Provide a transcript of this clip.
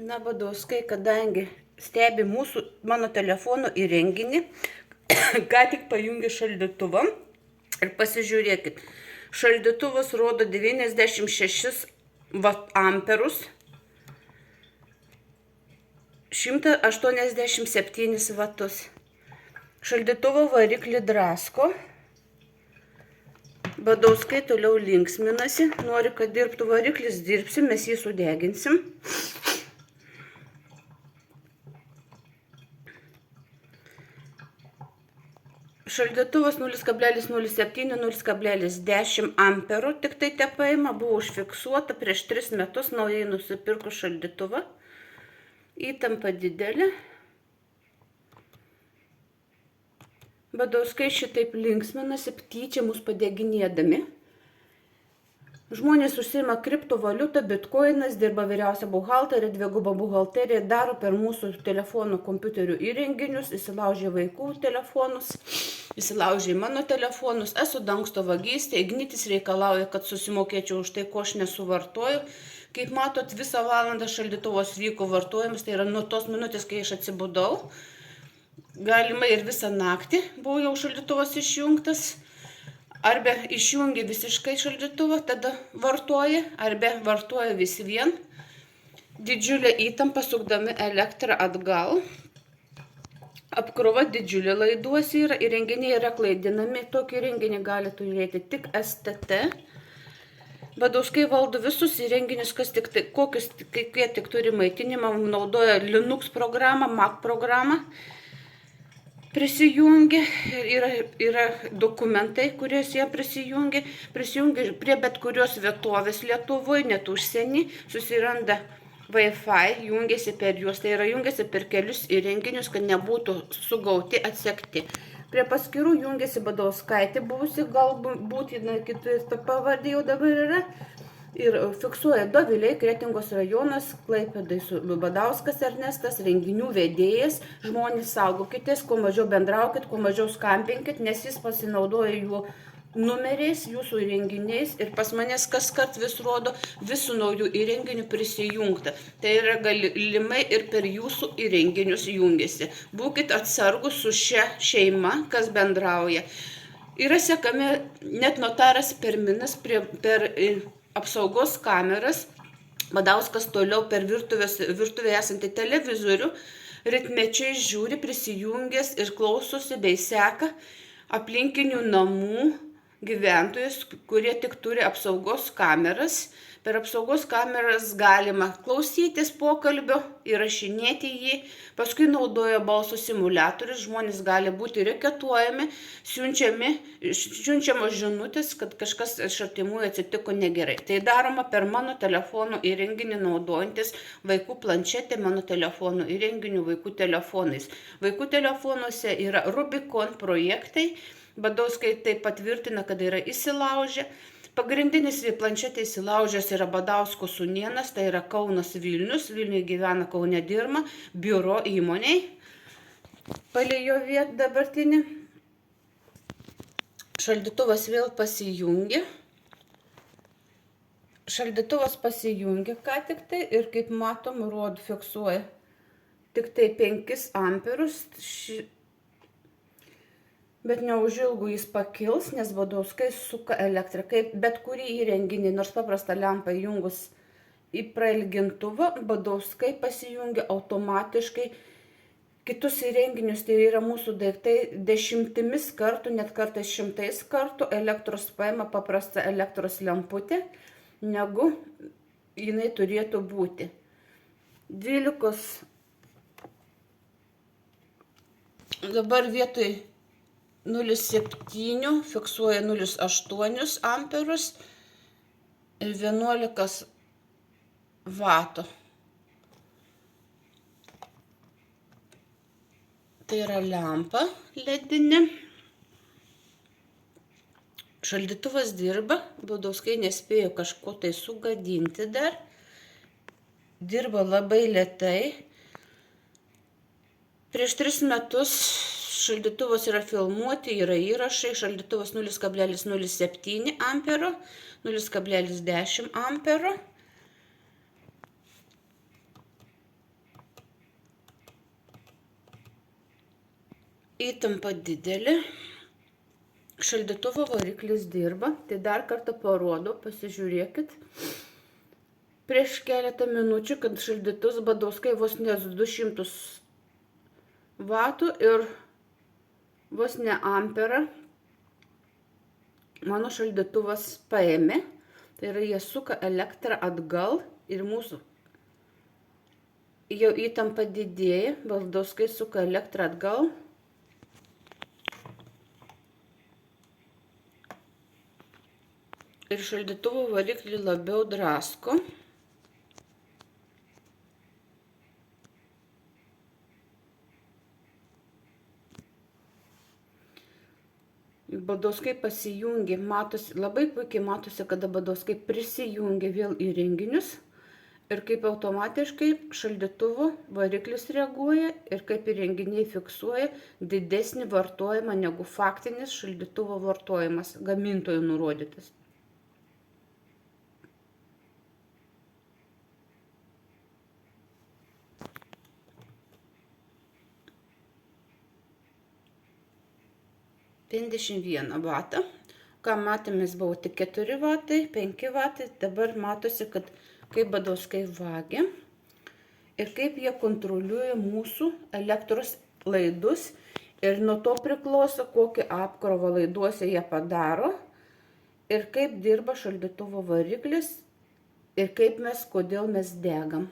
Na, Badauskai, kadangi stebi mano telefono įrenginį, ką tik pajungi šaldytuvą ir pasižiūrėkit. Šaldytuvas rodo 96 amperus, 187 vatus. Šaldytuvo variklį drasko. Badauskai toliau linksminasi, nori, kad dirbtų variklis, dirbsim, mes jį sudeginsim. Šaldytuvas 0,07-0,10 amperų tik tai tepaima, buvo užfiksuota prieš 3 metus, naujai nusipirkus šaldytuvą. Įtampa didelė. Badauskai šitaip linksminasi, tyčia mus padeginėdami. Žmonės užsiima kriptovaliutą, bitkoinas, dirba vyriausia buhalterė, dvigubą buhalteriją, daro per mūsų telefonų kompiuterių įrenginius, įsilaužė vaikų telefonus, įsilaužė mano telefonus, esu dangsto vagystė, Ignitis reikalauja, kad susimokėčiau už tai, ko aš nesuvartoju. Kaip matot, visą valandą šaldytuvos vyko vartojimas, tai yra nuo tos minutės, kai aš atsibudau. Galima ir visą naktį buvo jau šaldytuvas išjungtas. Arba išjungi visiškai šaldytuvą, tada vartoji, arba vartoji vis vien. Didžiulė įtampa sukdami elektrą atgal. Apkrova didžiulė laiduose yra, įrenginiai yra klaidinami. Tokį įrenginį gali turėti tik STT. Badauskai valdo visus įrenginius, kokie tik turi maitinimą, naudoja Linux programą, Mac programą. Prisijungia, yra dokumentai, kuriuos jie prisijungia prie bet kurios vietovės Lietuvoje, net užsienį, susiranda Wi-Fi, jungiasi per juos, tai yra jungiasi per kelius įrenginius, kad nebūtų sugauti, atsekti. Prie paskirų jungiasi Badauskaitė, buvusi galbūt, kitų pavardė jau dabar yra. Ir fiksuoja Dovilė, Kretingos rajonas, Klaipėdai Badauskas Ernestas, renginių vedėjas. Žmonės saugokitės, kuo mažiau bendraukit, kuo mažiau skambinkit, nes jis pasinaudoja jų numeriais, jūsų įrenginiais. Ir pas manęs kaskart vis rodo visų naujų įrenginių prisijungta. Tai yra galimai ir per jūsų įrenginius jungiasi. Būkit atsargus su šia šeima, kas bendrauja. Yra sekami net notaras Perminas per apsaugos kameras. Badauskas toliau per virtuvėje esantį televizorių ritmečiai žiūri, prisijungęs ir klausosi bei seka aplinkinių namų gyventojus, kurie tik turi apsaugos kameras. Per apsaugos kameras galima klausytis pokalbio, įrašinėti jį, paskui naudoja balso simuliatorius, žmonės gali būti reketuojami, siunčiamos žinutės, kad kažkas iš artimųjų atsitiko negerai. Tai daroma per mano telefonų įrenginį naudojantis vaikų planšetė, mano telefonų įrenginių vaikų telefonais. Vaikų telefonuose yra Rubicon projektai, Badauskai tai patvirtina, kad yra įsilaužę. Pagrindinis planšetė įsilaužęs yra Badausko sūnėnas, tai yra Kaunas Vilnius, Vilniuje gyvena, Kaune dirba, biuro įmoniai, palei jo vietą dabartinį. Šaldytuvas vėl pasijungia. Šaldytuvas pasijungia ką tik tai ir kaip matom, fiksuoja tik tai 5 amperus. Bet neužilgo jis pakils, nes Badauskai suka elektrą. Kaip bet kurį įrenginį, nors paprastą lempą įjungus į prailgintuvą, Badauskai pasijungia automatiškai kitus įrenginius. Tai yra mūsų daiktai dešimtimis kartų, net kartais 100 kartų elektros paima paprasta elektros lemputė, negu jinai turėtų būti. 12. Dabar vietoj 0,7 fiksuoja 0,8 amperus ir 11 vatų. Tai yra lempa ledinė. Šaldytuvas dirba, Badauskai nespėjo kažko tai sugadinti dar. Dirba labai lėtai. Prieš 3 metus šaldytuvas yra filmuoti, yra įrašai, šaldytuvas 0,07 ampero, 0,10 ampero. įtampa didelė. Šaldytuvo variklis dirba. Tai dar kartą parodo, pasižiūrėkit. Prieš keletą minučių, kad šaldytuvas Badauskai vos ne 200 vatų ir vos ne amperą mano šaldytuvas paėmė. Tai yra, jie suka elektrą atgal ir mūsų jau įtampa didėja. Badauskai suka elektrą atgal. Ir šaldytuvo variklį labiau drasko. Badauskai pasijungia, matosi, labai puikiai matosi, kada Badauskai prisijungia vėl į renginius ir kaip automatiškai šaldytuvo variklis reaguoja ir kaip įrenginiai fiksuoja didesnį vartojimą negu faktinis šaldytuvo vartojimas, gamintojų nurodytas. $51 vatą. Ką matėmės buvo tik 4 vatai, 5 vatai. Dabar matosi, kad kaip Badauskai vagia ir kaip jie kontroliuoja mūsų elektros laidus. Ir nuo to priklauso, kokį apkrovą laiduose jie padaro. Ir kaip dirba šaldytuvo variklis. Ir kaip mes, kodėl mes degam.